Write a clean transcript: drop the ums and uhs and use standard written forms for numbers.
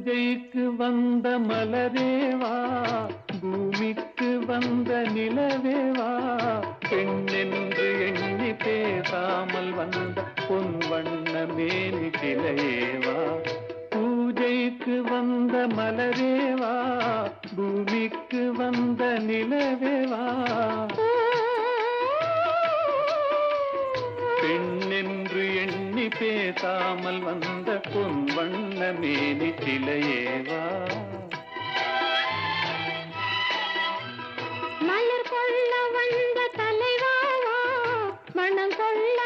பூஜைக்கு வந்த மலரேவா, பூமிக்கு வந்த நிலவேவா, பெண்ணென்று எண்ணி பேசாமல் வந்த பொன் வண்ண மேனி சிலையேவா. பூஜைக்கு வந்த மலரேவா, பூமிக்கு வந்த நிலவேவா, பெண்ணென்று எண்ணி பேசாமல் வந்த பொன் வண்ண மேனி சிலையேவா. மலர் கொள்ள வந்த தலைவாவா, மனம் கொள்ள